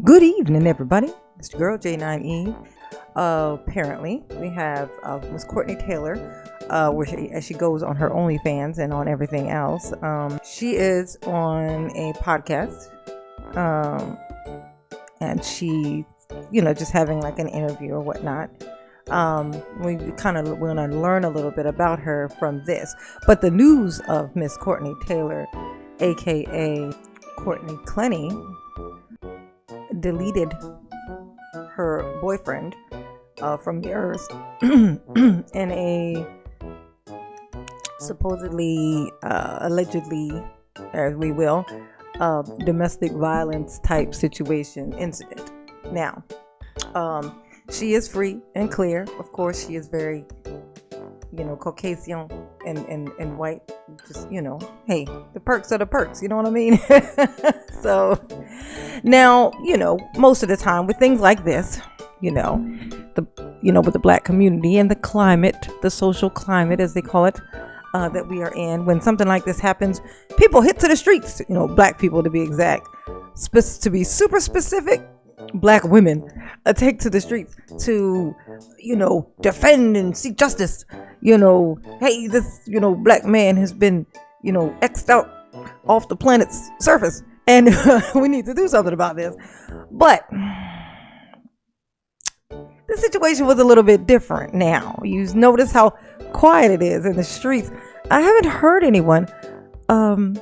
Good evening, everybody. It's your girl J9E. Apparently, we have Miss Courtney Taylor, as she goes on her OnlyFans and on everything else. She is on a podcast, and she, just having like an interview or whatnot. We kind of want to learn a little bit about her from this. But the news of Miss Courtney Taylor, aka Courtney Clenny, deleted her boyfriend from the earth in a supposedly, allegedly, as we will, domestic violence type situation incident. Now, she is free and clear. Of course, she is very, Caucasian and white. Just, hey, the perks are the perks. You know what I mean? So now, most of the time with things like this, with the black community and the climate, the social climate, as they call it, that we are in, when something like this happens, people hit to the streets, black people to be exact, to be super specific. Black women take to the streets to, defend and seek justice. Hey, this, black man has been, X'd out off the planet's surface, and we need to do something about this. But the situation was a little bit different now. You notice how quiet it is in the streets. I haven't heard anyone. Haven't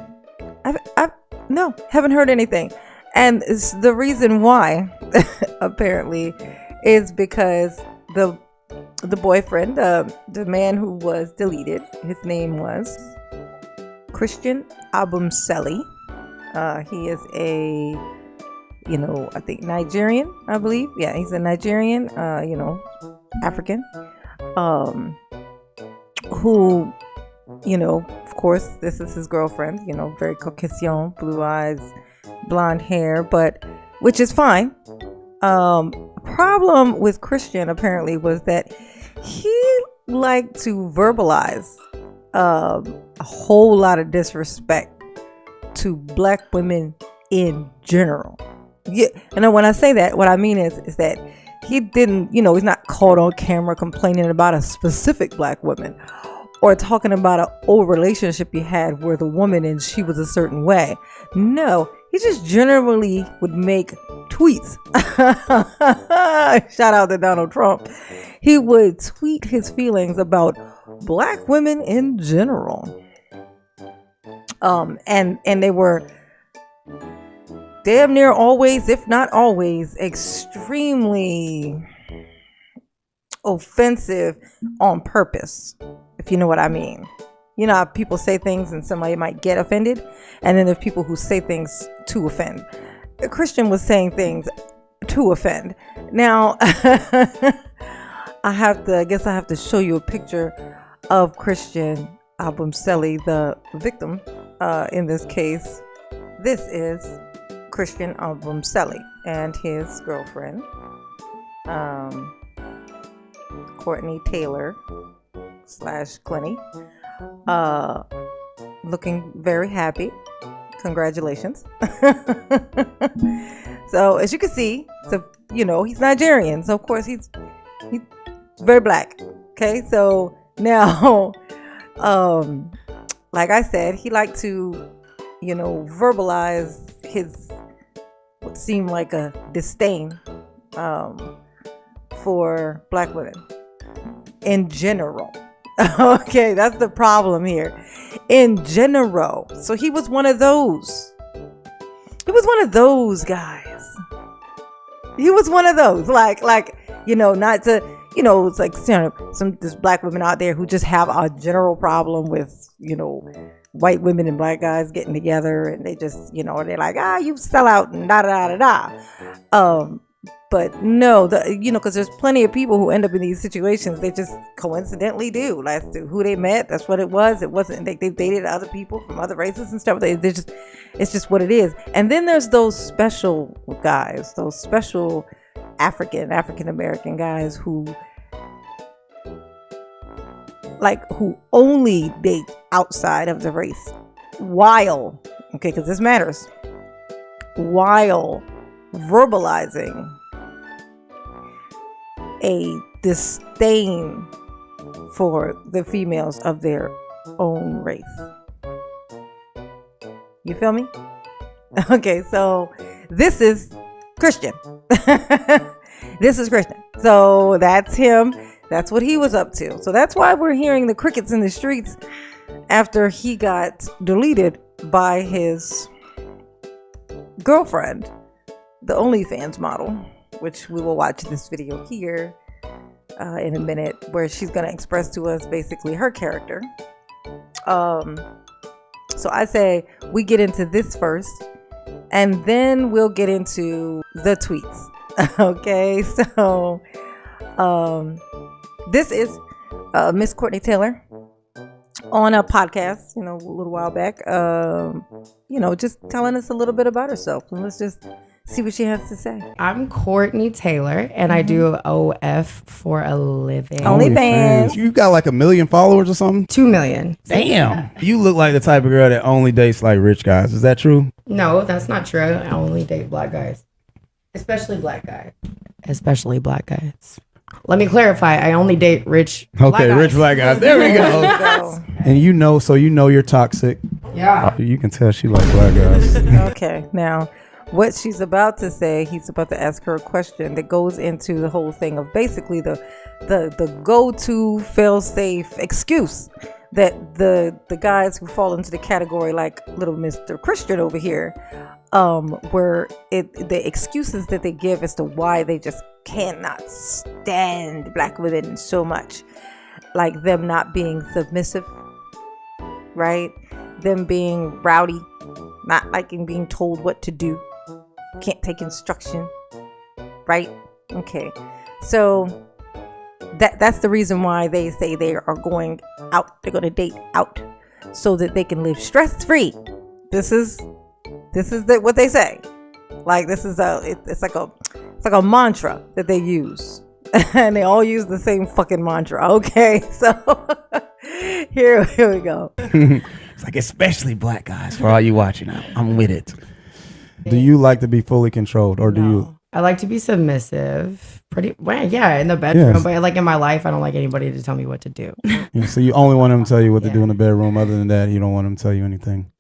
heard anything. And the reason why, apparently, is because the boyfriend, the man who was deleted, his name was Christian Abumseli. He is a, I think Nigerian, I believe. Yeah, he's a Nigerian, African, who, of course, this is his girlfriend, very Caucasian, blue eyes, blonde hair, but which is fine. Problem with Christian apparently was that he liked to verbalize a whole lot of disrespect to black women in general. Yeah, and when I say that, what I mean is that he didn't, he's not caught on camera complaining about a specific black woman or talking about an old relationship he had where the woman and she was a certain way. No, he just generally would make tweets. Shout out to Donald Trump. He would tweet his feelings about black women in general. And they were damn near always, if not always, extremely offensive on purpose, if you know what I mean. How people say things and somebody might get offended, and then there's people who say things to offend. Christian was saying things to offend. Now, I guess I have to show you a picture of Christian Abumseli, the victim in this case. This is Christian Abumseli and his girlfriend, Courtney Taylor / Clenny. Looking very happy. Congratulations. So as you can see, he's Nigerian, so of course he's very black. Okay, so now like I said, he liked to verbalize his what seemed like a disdain for black women in general. Okay, that's the problem here. In general. So he was one of those. He was one of those guys. He was one of those. Like, not to, it's like, there's black women out there who just have a general problem with, white women and black guys getting together, and they just, they're like, you sell out and da da da da. But no, because there's plenty of people who end up in these situations. They just coincidentally do. That's who they met. That's what it was. It wasn't. They dated other people from other races and stuff. It's just what it is. And then there's those special guys, those special African American guys who only date outside of the race, while, okay, because this matters, while verbalizing a disdain for the females of their own race. You feel me? Okay, so this is Christian. This is Christian. So that's him. That's what he was up to. So that's why we're hearing the crickets in the streets after he got deleted by his girlfriend, the OnlyFans model, which we will watch this video here in a minute, where she's going to express to us basically her character. So I say we get into this first, and then we'll get into the tweets. Okay, so this is Miss Courtney Taylor on a podcast, a little while back, just telling us a little bit about herself. And let's just see what she has to say. I'm Courtney Taylor, and I do OF for a living. OnlyFans. You got like 1 million followers or something? 2 million. Damn. You look like the type of girl that only dates like rich guys. Is that true? No, that's not true. I only date black guys. Especially black guys. Let me clarify. I only date rich black guys. Rich black guys. There we go. And you know you're toxic. Yeah. You can tell she like black guys. Okay, now what she's about to say, he's about to ask her a question that goes into the whole thing of basically the go-to fail-safe excuse that the guys who fall into the category like little Mr. Christian over here, where the excuses that they give as to why they just cannot stand black women so much, like them not being submissive, right? Them being rowdy, not liking being told what to do, can't take instruction, right? Okay, so that's the reason why they say they are going out. They're going to date out so that they can live stress-free. This is what they say. Like this is it's like a mantra that they use, and they all use the same fucking mantra. Okay, so here we go. It's like especially black guys. For all you watching, I'm with it. Do you like to be fully controlled, or do you? I like to be submissive. Pretty well, yeah, in the bedroom, yes. But like in my life, I don't like anybody to tell me what to do. Yeah, so you only want them to tell you what to do in the bedroom. Other than that, you don't want them to tell you anything.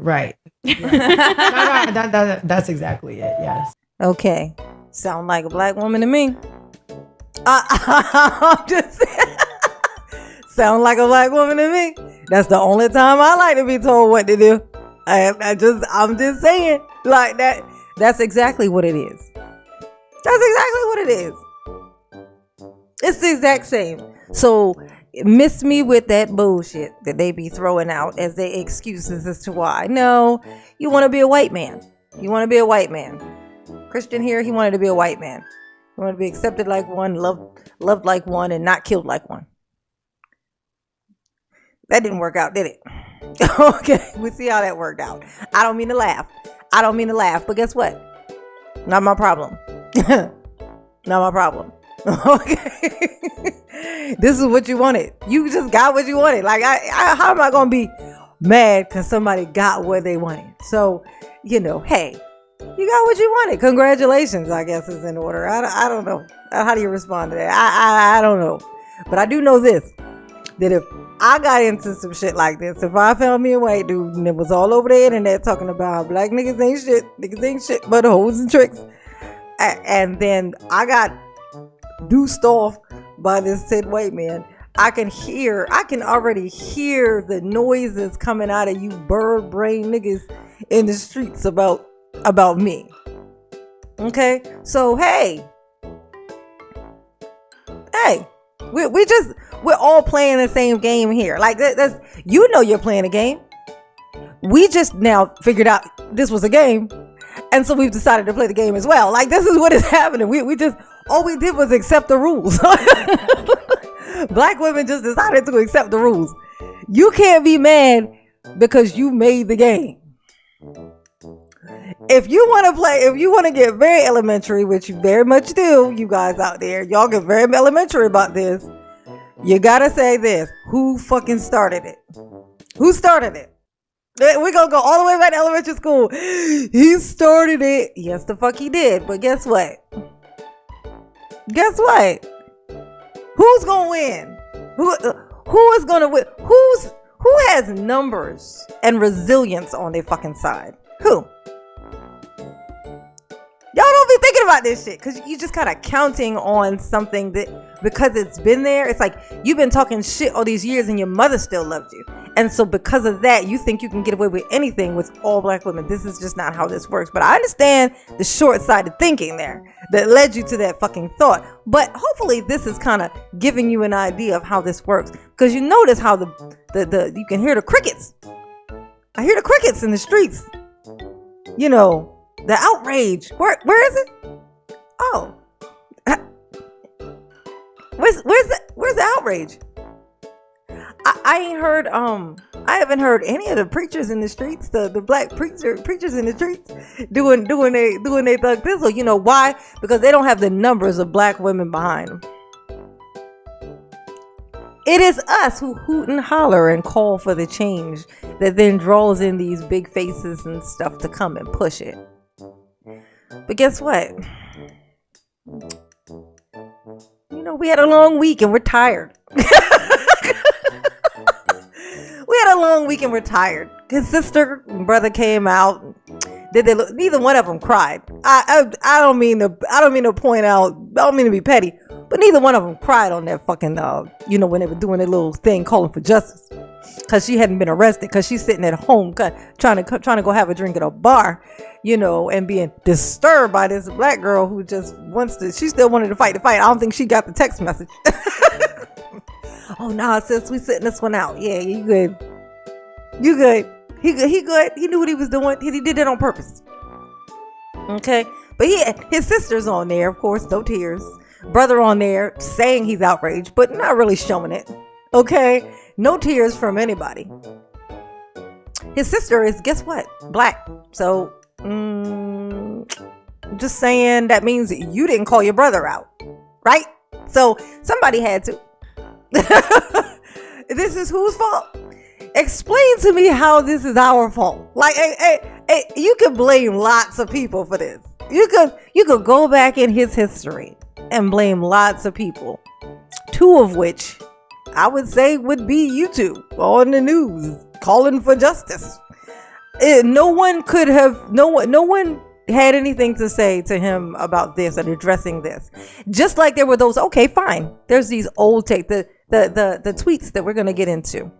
Right. No, that's exactly it. Yes. Okay. Sound like a black woman to me. I'm just saying. Sound like a black woman to me. That's the only time I like to be told what to do. I'm just saying, like that. That's exactly what it is. That's exactly what it is. It's the exact same. So miss me with that bullshit that they be throwing out as their excuses as to why. No, you want to be a white man. You want to be a white man. Christian here, he wanted to be a white man. He wanted to be accepted like one, loved like one, and not killed like one. That didn't work out, did it? Okay, we see how that worked out. I don't mean to laugh, but guess what? Not my problem. Not my problem. Okay. This is what you wanted. You just got what you wanted. Like, how am I going to be mad because somebody got what they wanted? So, hey, you got what you wanted. Congratulations, I guess, is in order. I don't know. How do you respond to that? I don't know. But I do know this, that if I got into some shit like this, if I found me a white dude and it was all over the internet talking about black niggas ain't shit but hoes and tricks, and then I got deuced off by this said white man, I can already hear the noises coming out of you bird brain niggas in the streets about me. Okay, so hey, we're all playing the same game here. Like that's you're playing a game. We just now figured out this was a game, and so we've decided to play the game as well. Like this is what is happening. We just all we did was accept the rules. Black women just decided to accept the rules. You can't be mad because you made the game. If you want to get very elementary, which you very much do, you guys out there, y'all get very elementary about this. You gotta say this: who fucking started it? Who started it? We're gonna go all the way back to elementary school. He started it. Yes, the fuck he did. But guess what? Who's gonna win? Who is gonna win? Who has numbers and resilience on their fucking side? Who? Y'all don't be thinking about this shit because you just kind of counting on something that because it's been there. It's like you've been talking shit all these years and your mother still loved you. And so because of that, you think you can get away with anything with all black women. This is just not how this works. But I understand the short-sighted thinking there that led you to that fucking thought. But hopefully this is kind of giving you an idea of how this works. Because you notice how the you can hear the crickets. I hear the crickets in the streets. You know, the outrage. Where is it? Oh. Where's the outrage? I ain't heard I haven't heard any of the preachers in the streets, the black preachers in the streets doing they thug thistle. You know why? Because they don't have the numbers of black women behind them. It is us who hoot and holler and call for the change that then draws in these big faces and stuff to come and push it. But guess what? You know, we had a long week and we're tired. We had a long week and we're tired. His sister and brother came out. Neither one of them cried. I don't mean to point out. I don't mean to be petty, but neither one of them cried on that fucking when they were doing their little thing calling for justice, because she hadn't been arrested, because she's sitting at home trying to go have a drink at a bar, and being disturbed by this black girl who just she still wanted to fight the fight. I don't think she got the text message. Oh, nah, sis, we sitting this one out. Yeah, you good. You good. He good. He knew what he was doing. He did it on purpose. Okay. But his sister's on there, of course, no tears. Brother on there saying he's outraged, but not really showing it. Okay. No tears from anybody. His sister is, guess what? Black. So, just saying that means you didn't call your brother out. Right? So, somebody had to. This is whose fault? Explain to me how this is our fault. Like, hey, you could blame lots of people for this. You could go back in his history and blame lots of people. Two of which I would say would be you two on the news calling for justice. No one had anything to say to him about this and addressing this. Just like there were those, okay, fine. There's these old the tweets that we're going to get into.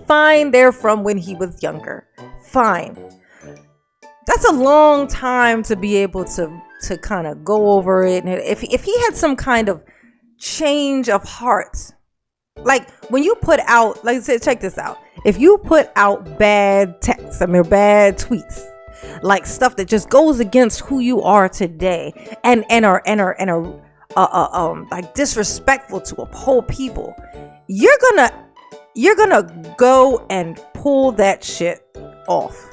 Fine, they're from when he was younger. Fine. That's a long time to be able to kind of go over it. And if he had some kind of change of heart, like when you put out, like I said, check this out. If you put out bad texts, bad tweets, like stuff that just goes against who you are today and are like disrespectful to a whole people, you're gonna go and pull that shit off.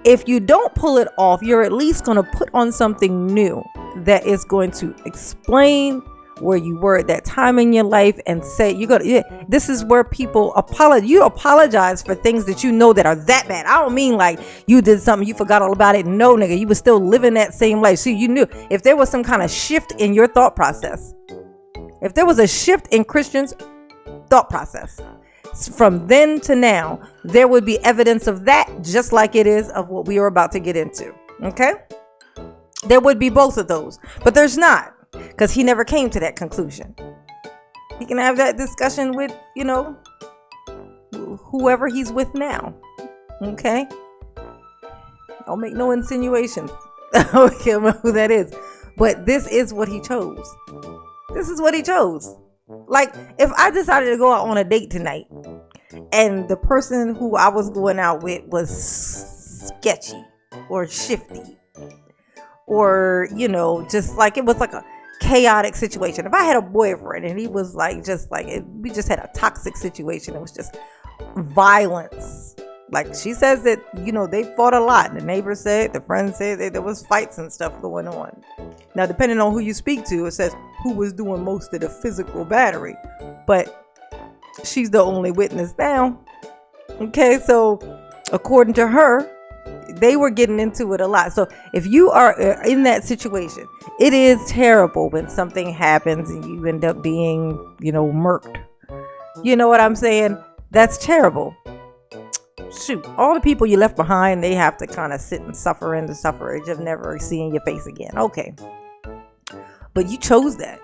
If you don't pull it off, you're at least gonna put on something new that is going to explain where you were at that time in your life and say this is where people apologize for things that you know that are that bad. I don't mean like you did something, you forgot all about it. No, nigga, you were still living that same life. So you knew if there was some kind of shift in your thought process, if there was a shift in Christians' thought process from then to now, there would be evidence of that, just like it is of what we are about to get into. Okay, there would be both of those, but there's not. Because he never came to that conclusion. He can have that discussion with, whoever he's with now. Okay? Don't make no insinuations. I don't care who that is. But this is what he chose. This is what he chose. Like, if I decided to go out on a date tonight and the person who I was going out with was sketchy or shifty or, just like it was like a chaotic situation. If I had a boyfriend and he was like we just had a toxic situation, it was just violence. Like she says that they fought a lot. The neighbors said, the friends said that there was fights and stuff going on. Now depending on who you speak to, it says who was doing most of the physical battery, but she's the only witness now. Okay, so according to her, they were getting into it a lot. So if you are in that situation, it is terrible when something happens and you end up being, murked. You know what I'm saying? That's terrible. Shoot, all the people you left behind, they have to kind of sit and suffer in the suffrage of never seeing your face again. Okay. But you chose that.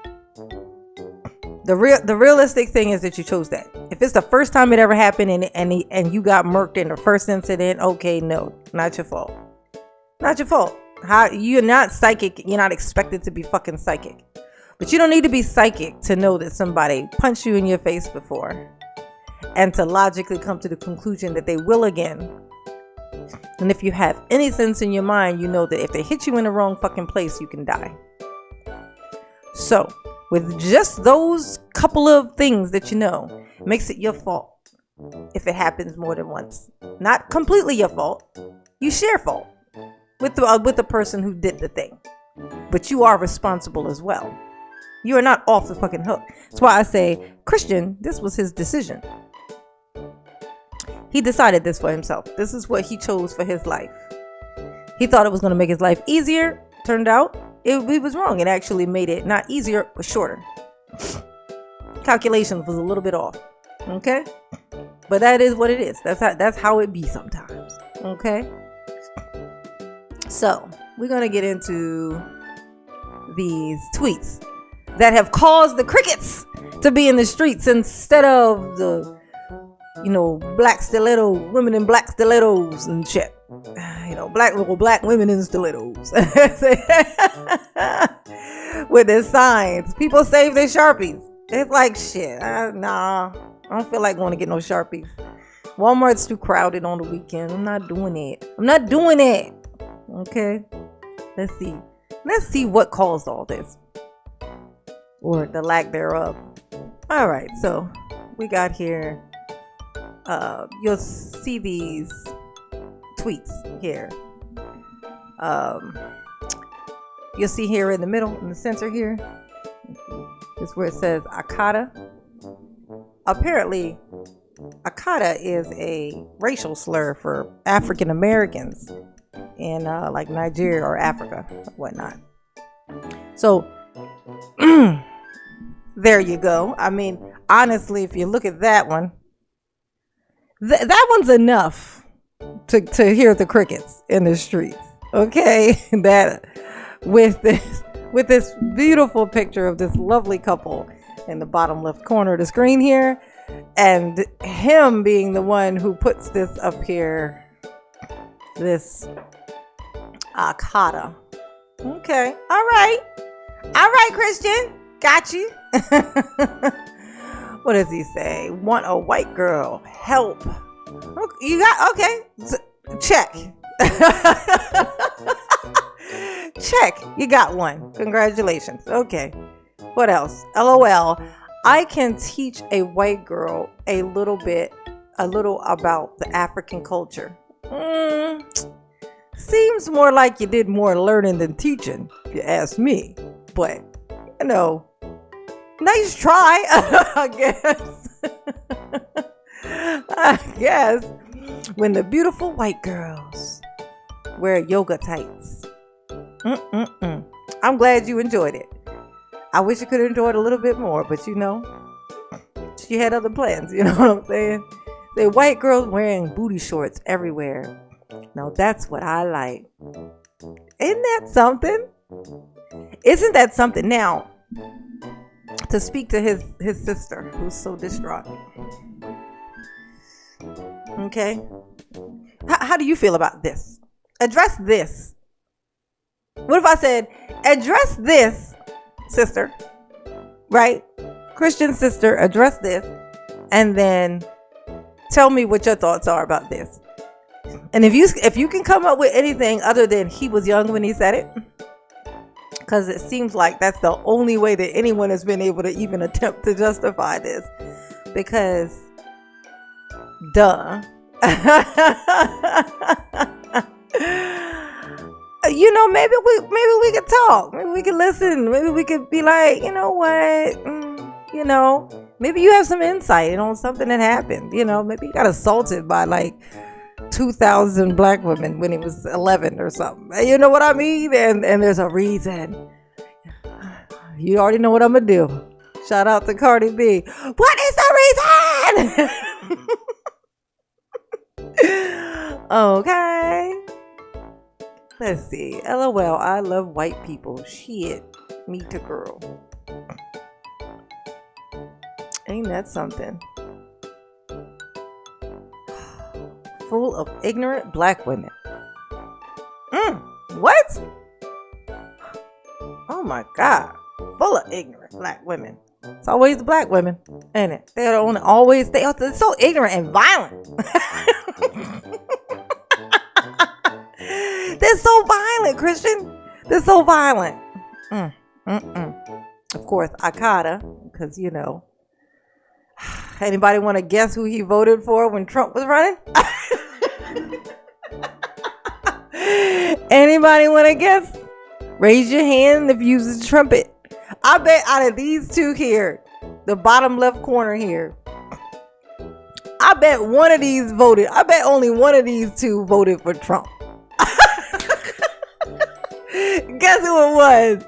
The realistic thing is that you chose that. If it's the first time it ever happened and you got murked in the first incident, okay, no, not your fault. Not your fault. You're not psychic. You're not expected to be fucking psychic. But you don't need to be psychic to know that somebody punched you in your face before and to logically come to the conclusion that they will again. And if you have any sense in your mind, you know that if they hit you in the wrong fucking place, you can die. So, with just those couple of things that you know, makes it your fault if it happens more than once. Not completely your fault. You share fault with the person who did the thing. But you are responsible as well. You are not off the fucking hook. That's why I say, Christian, this was his decision. He decided this for himself. This is what he chose for his life. He thought it was going to make his life easier. Turned out it was wrong. It actually made it not easier, but shorter. Calculations was a little bit off. Okay? But that is what it is. That's how it be sometimes. Okay? So, we're going to get into these tweets that have caused the crickets to be in the streets instead of the black stiletto women in black stilettos and shit. Black women in stilettos with their signs. People save their Sharpies. It's like shit. Nah, I don't feel like going to get no Sharpies. Walmart's too crowded on the weekend. I'm not doing it. Okay, let's see what caused all this, or the lack thereof. All right, so we got here. You'll see these tweets here. You'll see here in the middle, in the center here, is where it says Akata. Apparently, Akata is a racial slur for African Americans in like Nigeria or Africa, or whatnot. So there you go. I mean, honestly, if you look at that one, that one's enough to hear the crickets in the streets. Okay, that with this beautiful picture of this lovely couple in the bottom left corner of the screen here, and him being the one who puts this up here, this Akata. Okay, all right, Christian, got you. What does he say? Want a white girl? Help. You got, okay. Check. Check. You got one. Congratulations. Okay. What else? LOL. I can teach a white girl a little about the African culture. Seems more like you did more learning than teaching, if you ask me. But, nice try, I guess. When the beautiful white girls wear yoga tights. I'm glad you enjoyed it. I wish you could have enjoyed a little bit more, but she had other plans, you know what I'm saying? The white girls wearing booty shorts everywhere. Now that's what I like. Isn't that something? Isn't that something? Now, to speak to his sister, who's so distraught. Okay? How do you feel about this? Address this. What if I said, address this, sister? Right? Christian sister, address this. And then tell me what your thoughts are about this. And if you can come up with anything other than he was young when he said it, because it seems like that's the only way that anyone has been able to even attempt to justify this. Because, duh. Maybe we could talk. Maybe we could listen. Maybe we could be like, you know what? Maybe you have some insight on something that happened. Maybe you got assaulted by like 2,000 black women when he was 11 or something. You know what I mean? And there's a reason. You already know what I'm gonna do. Shout out to Cardi B. What is the reason? Okay. Let's see. LOL. I love white people. Shit. Me too, girl. Ain't that something? Full of ignorant black women. What? Oh my God. Full of ignorant black women. It's always the black women, ain't it? They're so ignorant and violent. They're so violent, Christian. They're so violent. Of course, Akata, because anybody want to guess who he voted for when Trump was running? Anybody want to guess? Raise your hand if you use a trumpet. I bet out of these two here, the bottom left corner here, I bet one of these voted. I bet only one of these two voted for Trump. Guess who it was?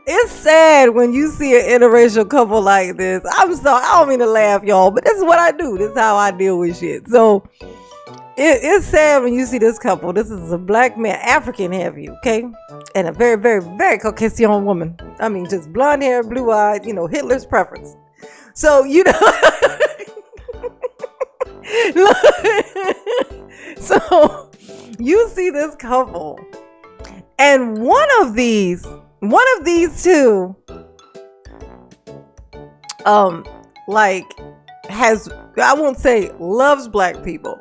It's sad when you see an interracial couple like this. I'm sorry, I don't mean to laugh, y'all, but this is what I do. This is how I deal with shit. So it's sad when you see this couple. This is a black man, African heavy, okay? And a very, very, very Caucasian woman. I mean, just blonde hair, blue eyed, Hitler's preference. So, so you see this couple, and one of these two, I won't say loves black people,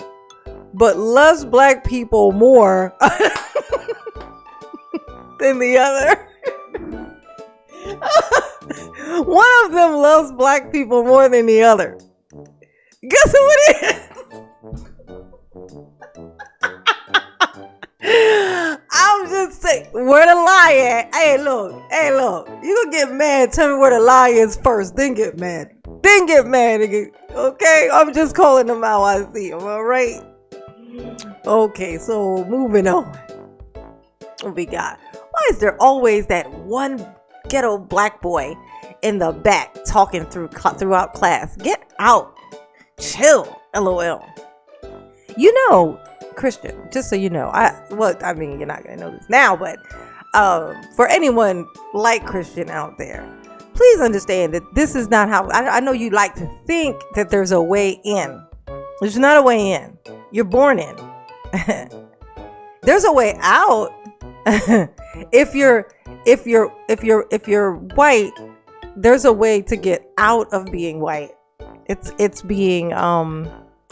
but loves black people more than the other. One of them loves black people more than the other. Guess who it is? I'm just saying, where the lie at? Hey, look. You gonna get mad, tell me where the lie is first, then get mad. Okay? I'm just calling them how I see them, alright? Okay, so moving on. What we got? Why is there always that one ghetto black boy in the back talking throughout class? Get out. Chill. LOL. Christian, just so you know, you're not gonna know this now, but for anyone like Christian out there, please understand that this is not how. I know you like to think that there's a way in. There's not a way in. You're born in. There's a way out. If you're white, there's a way to get out of being white. It's being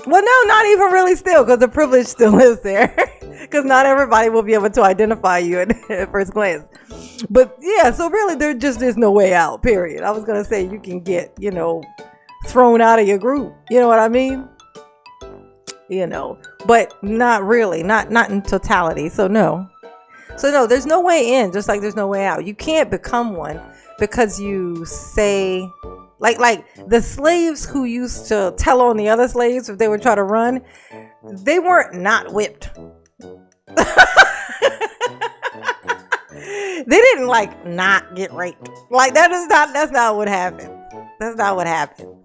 well, no, not even really still, because the privilege still lives there. Because not everybody will be able to identify you at first glance. But yeah, so really there just is no way out, period. I was going to say you can get, thrown out of your group. You know what I mean? But not really, not in totality. So no, there's no way in, just like there's no way out. You can't become one because you say... Like the slaves who used to tell on the other slaves if they would try to run, they weren't not whipped. They didn't not get raped. That's not what happened. That's not what happened.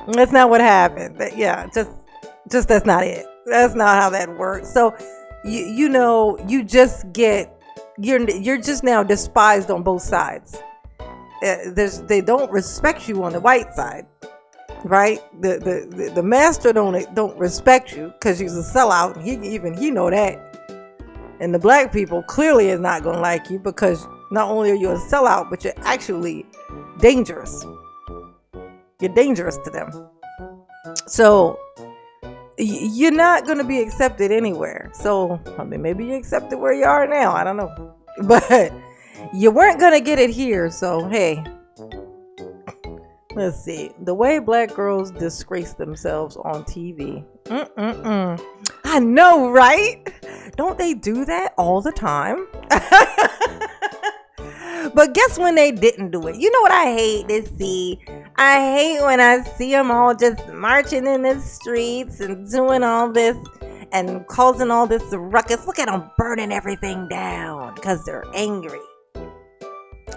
That's not what happened. Just that's not it. That's not how that works. So you just get you're just now despised on both sides. They don't respect you on the white side, right? The master don't respect you because he's a sellout. He know that. And the black people clearly is not gonna like you because not only are you a sellout, but you're actually dangerous. You're dangerous to them. So you're not gonna be accepted anywhere. So maybe you're accepted where you are now. I don't know, but you weren't gonna get it here, so hey. Let's see. The way black girls disgrace themselves on TV. I know, right? Don't they do that all the time? But guess when they didn't do it? You know what I hate to see? I hate when I see them all just marching in the streets and doing all this and causing all this ruckus. Look at them burning everything down because they're angry,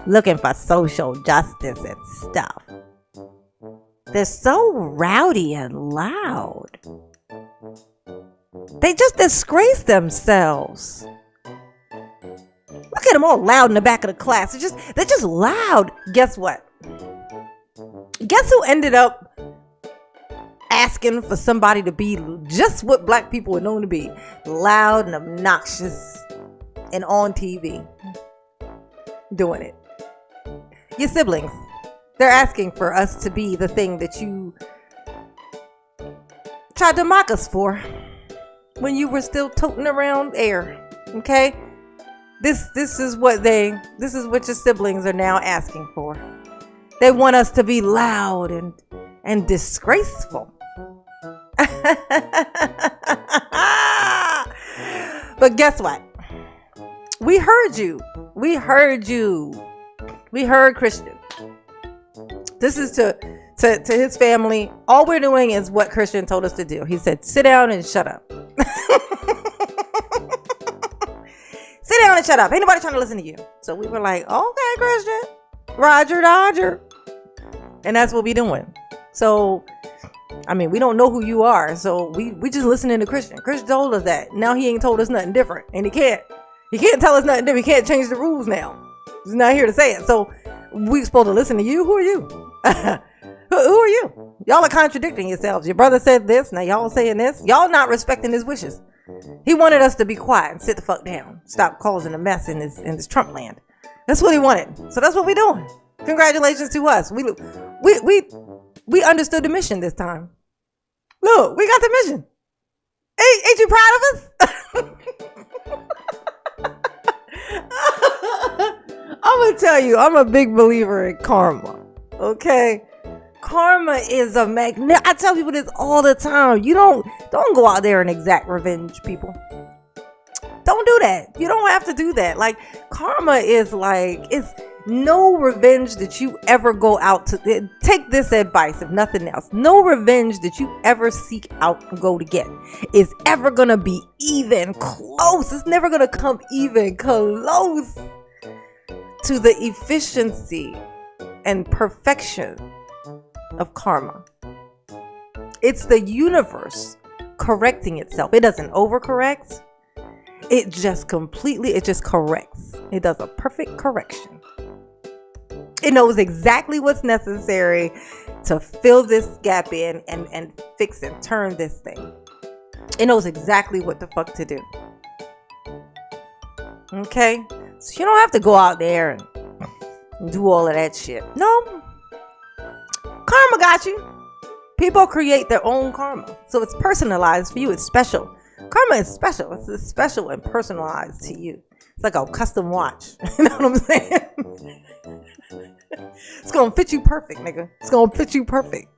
looking for social justice and stuff. They're so rowdy and loud. They just disgrace themselves. Look at them all loud in the back of the class. They're just loud. Guess what? Guess who ended up asking for somebody to be just what black people are known to be? Loud and obnoxious and on TV. Doing it. Your siblings. They're asking for us to be the thing that you tried to mock us for when you were still toting around air. Okay? This is what your siblings are now asking for. They want us to be loud and disgraceful. But guess what? We heard you. We heard Christian. This is to his family. All we're doing is what Christian told us to do. He said, sit down and shut up. Sit down and shut up. Ain't nobody trying to listen to you. So we were like, okay, Christian. Roger, Dodger. And that's what we doing. So, I mean, we don't know who you are. So we just listening to Christian. Christian told us that. Now he ain't told us nothing different. And he can't tell us nothing different. He can't change the rules now. He's not here to say it. So we supposed to listen to you? Who are you? Who are you? Y'all are contradicting yourselves. Your brother said this. Now y'all saying this. Y'all not respecting his wishes. He wanted us to be quiet and sit the fuck down. Stop causing a mess in this Trump land. That's what he wanted. So that's what we're doing. Congratulations to us. We understood the mission this time. Look, we got the mission. Ain't you proud of us? I'm gonna tell you, I'm a big believer in karma. Okay? Karma is a magnet. I tell people this all the time. You don't go out there and exact revenge, people. Don't do that. You don't have to do that. Like, karma is like, it's no revenge that you ever go out to. Take this advice, if nothing else. No revenge that you ever seek out and go to get is ever gonna be even close. It's never gonna come even close to the efficiency and perfection of karma. It's the universe correcting itself. It doesn't overcorrect. It just corrects. It does a perfect correction. It knows exactly what's necessary to fill this gap in and fix and turn this thing. It knows exactly what the fuck to do. Okay? So you don't have to go out there and do all of that shit. No. Karma got you. People create their own karma. So it's personalized for you. It's special. Karma is special. It's special and personalized to you. It's like a custom watch. You know what I'm saying? It's going to fit you perfect, nigga. It's going to fit you perfect.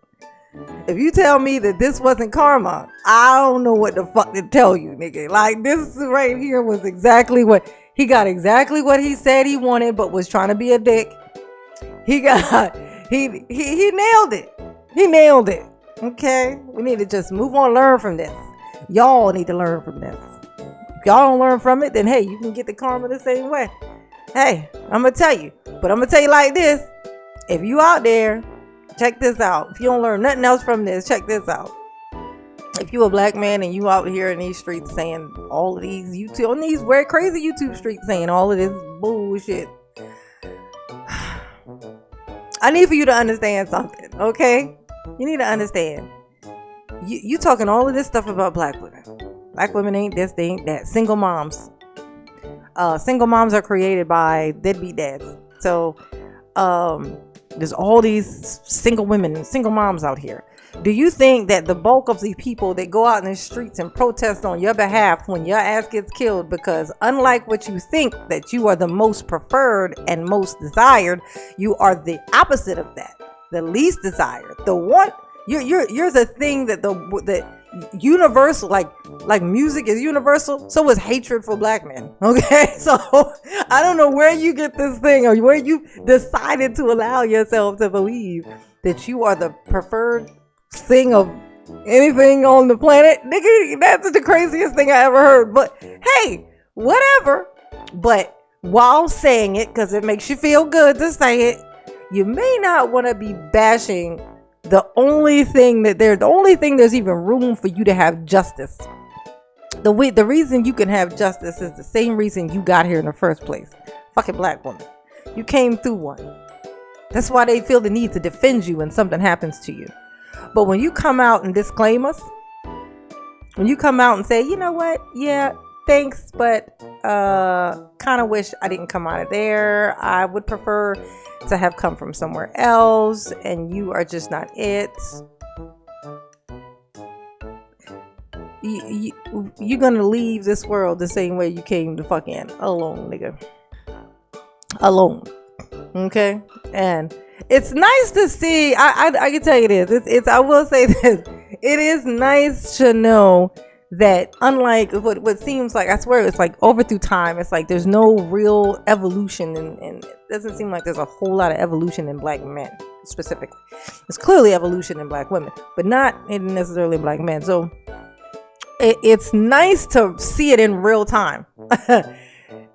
If you tell me that this wasn't karma, I don't know what the fuck to tell you, nigga. Like, this right here was exactly what he got, exactly what he said he wanted, but was trying to be a dick. He nailed it. He nailed it. Okay? We need to just move on, learn from this. Y'all need to learn from this. If y'all don't learn from it, then hey, you can get the karma the same way. Hey, I'm gonna tell you. But I'm gonna tell you like this. If you out there, check this out. If you don't learn nothing else from this, check this out. If you a black man and you out here in these streets saying all of these YouTube, on these very crazy YouTube streets saying all of this bullshit, I need for you to understand something, okay? You need to understand. You talking all of this stuff about black women. Black women ain't this, they ain't that. Single moms. Single moms are created by deadbeat dads. So there's all these single women and single moms out here. Do you think that the bulk of the people that go out in the streets and protest on your behalf when your ass gets killed, because unlike what you think that you are the most preferred and most desired, you are the opposite of that, the least desired, the one you're the thing that the universe, like like music is universal, so is hatred for black men. Okay, so I don't know where you get this thing, or where you decided to allow yourself to believe that you are the preferred thing of anything on the planet. Nigga, that's the craziest thing I ever heard. But hey, whatever. But while saying it, because it makes you feel good to say it, you may not want to be bashing the only thing there's even room for you to have justice. The reason you can have justice is the same reason you got here in the first place. Fucking black woman. You came through one. That's why they feel the need to defend you when something happens to you. But when you come out and disclaim us, when you come out and say, you know what, yeah, thanks, but kind of wish I didn't come out of there. I would prefer to have come from somewhere else, and you are just not it. You're gonna leave this world the same way you came to fucking alone, nigga. Alone. Okay? And it's nice to see. I can tell you this. It's I will say this. It is nice to know that unlike what seems like, I swear it's like over through time, it's like there's no real evolution, and it doesn't seem like there's a whole lot of evolution in black men specifically. There's clearly evolution in black women, but not necessarily black men. So it's nice to see it in real time.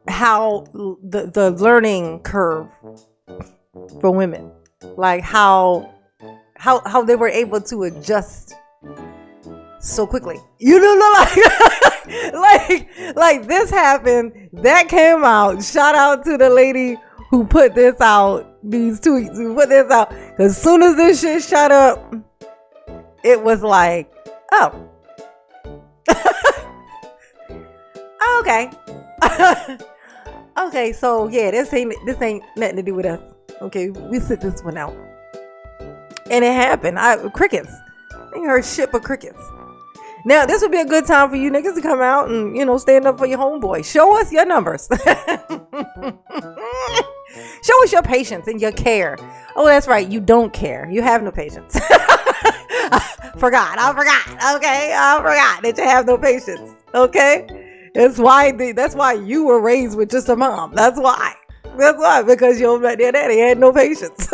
How the learning curve for women, like how they were able to adjust so quickly. You know, like this happened, that came out. Shout out to the lady who put this out, these tweets who put this out, because as soon as this shit shut up, it was like, oh, okay. Okay, so yeah, this ain't nothing to do with us. Okay, we sit this one out. And it happened. Crickets. I ain't heard shit but crickets. Now, this would be a good time for you niggas to come out and, stand up for your homeboy. Show us your numbers. Show us your patience and your care. Oh, that's right. You don't care. You have no patience. I forgot. Okay, I forgot that you have no patience. Okay. That's why you were raised with just a mom. That's why, because your daddy had no patience.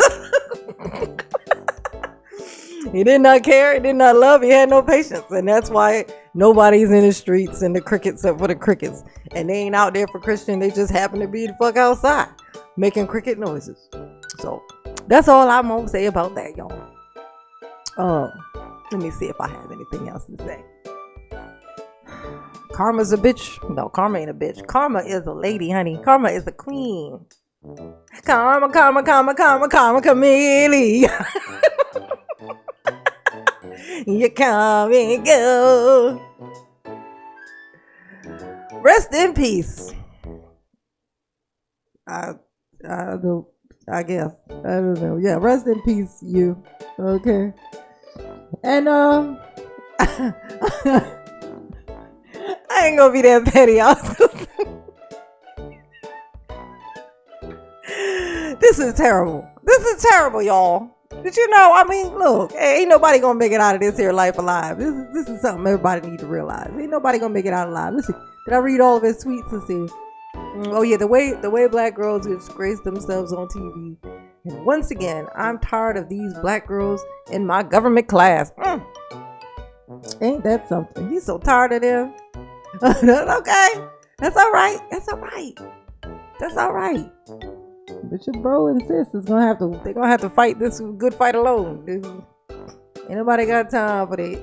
He did not care, he did not love, he had no patience. And that's why nobody's in the streets and the crickets up for the crickets. And they ain't out there for Christian, they just happen to be the fuck outside making cricket noises. So that's all I'm gonna say about that, y'all. Let me see if I have anything else to say. Karma's a bitch. No, karma ain't a bitch. Karma is a lady, honey. Karma is a queen. Karma, chameleon. You come and go. Rest in peace. I guess. I don't know. Yeah, rest in peace, you. Okay. And I ain't gonna be that petty. This is terrible. This is terrible, y'all. Did you know? I mean, look, ain't nobody gonna make it out of this here life alive. This is something everybody need to realize. Ain't nobody gonna make it out alive. Listen, did I read all of his tweets? Let's see. Oh yeah, the way black girls disgrace themselves on TV. And once again, I'm tired of these black girls in my government class. Ain't that something? He's so tired of them. Okay, that's all right. That's all right. That's all right. But your bro and sis is they're gonna have to fight this good fight alone. Ain't nobody got time for that.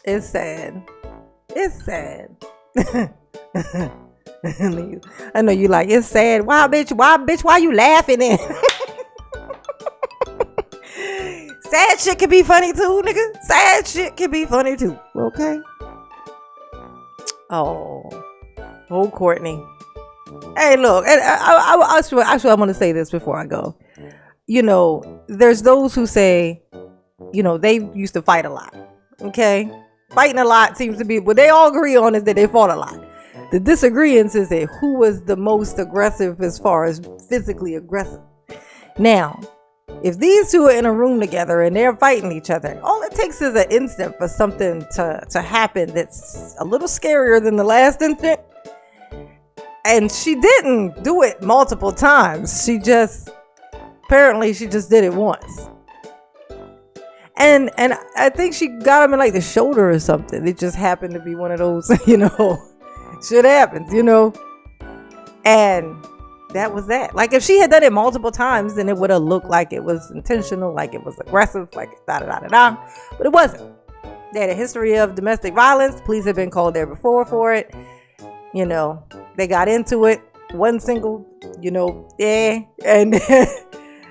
It's sad. It's sad. I know you like, it's sad. Why bitch, why you laughing then? Sad shit can be funny too, nigga. Sad shit can be funny too. Okay. Oh, Courtney. Hey, look. Actually, I want to say this before I go. There's those who say, they used to fight a lot. Okay, fighting a lot seems to be what they all agree on is that they fought a lot. The disagreement is that who was the most aggressive as far as physically aggressive. Now, If these two are in a room together and they're fighting each other, all it takes is an instant for something to happen that's a little scarier than the last instant. And she didn't do it multiple times. Apparently she just did it once. And I think she got him in like the shoulder or something. It just happened to be one of those, shit happens, And that was that. Like if she had done it multiple times, then it would have looked like it was intentional, like it was aggressive, like da-da-da-da-da. But it wasn't. They had a history of domestic violence. Police had been called there before for it. They got into it. One single, and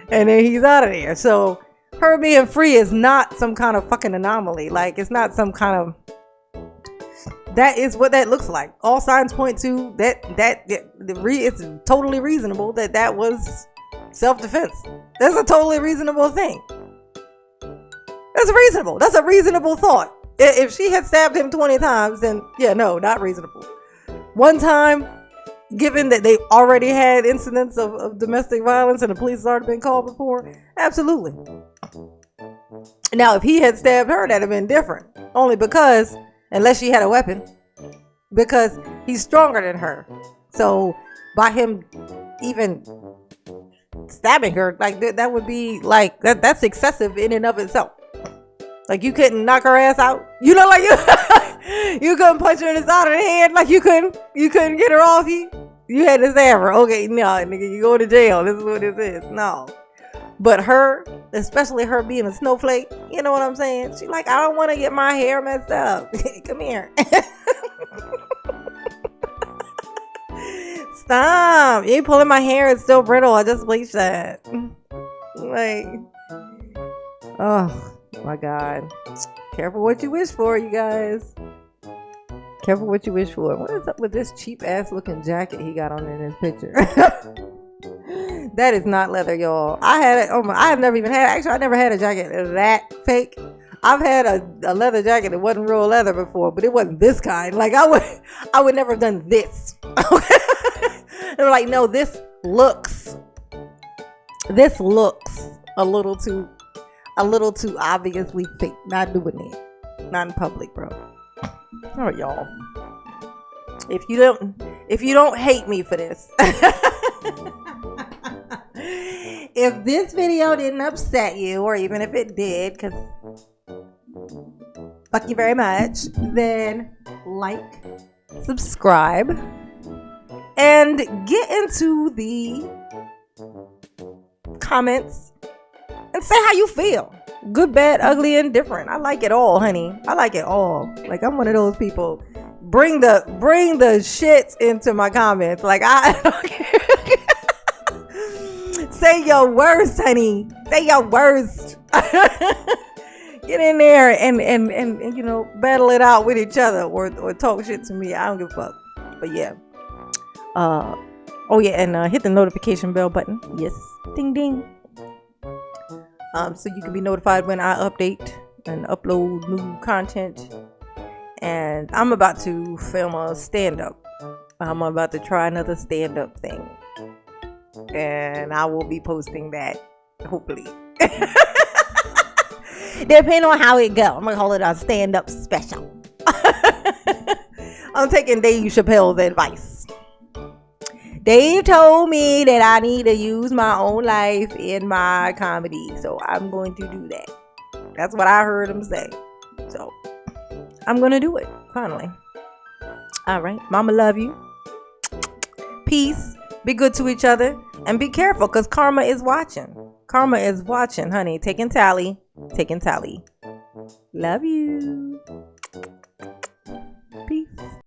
and then he's out of there. So her being free is not some kind of fucking anomaly. Like it's not some kind of. That is what that looks like. All signs point to it's totally reasonable that was self-defense. That's a totally reasonable thing. That's reasonable. That's a reasonable thought. If she had stabbed him 20 times, then no, not reasonable. One time, given that they already had incidents of domestic violence and the police had already been called before, absolutely. Now, if he had stabbed her, that'd have been different. Only because, unless she had a weapon, because he's stronger than her. So, by him even stabbing her, like that would be like, that's excessive in and of itself. Like you couldn't knock her ass out. Like you couldn't punch her in the side of the head. Like you couldn't get her off you. You had to stab her. Okay, no, nigga, you go to jail. This is what this is. No. But her, especially her being a snowflake, you know what I'm saying? She like, I don't want to get my hair messed up. Come here. Stop. You ain't pulling my hair. It's still brittle. I just bleached that. Like, oh my God. Careful what you wish for, you guys. Careful what you wish for. What is up with this cheap ass looking jacket he got on in this picture? That is not leather, y'all. I never had a jacket that fake. I've had a leather jacket that wasn't real leather before, but it wasn't this kind. Like I would never have done this. They were like, no, this looks a little too obviously fake. Not doing it. Not in public, bro. All right, y'all. If you don't hate me for this, if this video didn't upset you, or even if it did, because fuck you very much, then like, subscribe, and get into the comments and say how you feel. Good, bad, ugly, and different. I like it all, honey. I like it all. Like I'm one of those people. Bring the shit into my comments. Like I don't care. Say your worst, honey. Say your worst. Get in there and battle it out with each other or talk shit to me. I don't give a fuck. But yeah. And hit the notification bell button. Yes. Ding ding. So you can be notified when I update and upload new content. And I'm about to film a stand-up. I'm about to try another stand-up thing. And I will be posting that, hopefully. Depending on how it goes. I'm going to call it a stand-up special. I'm taking Dave Chappelle's advice. Dave told me that I need to use my own life in my comedy. So I'm going to do that. That's what I heard him say. So I'm going to do it, finally. All right. Mama love you. Peace. Be good to each other. And be careful, because karma is watching. Karma is watching, honey. Taking tally. Love you.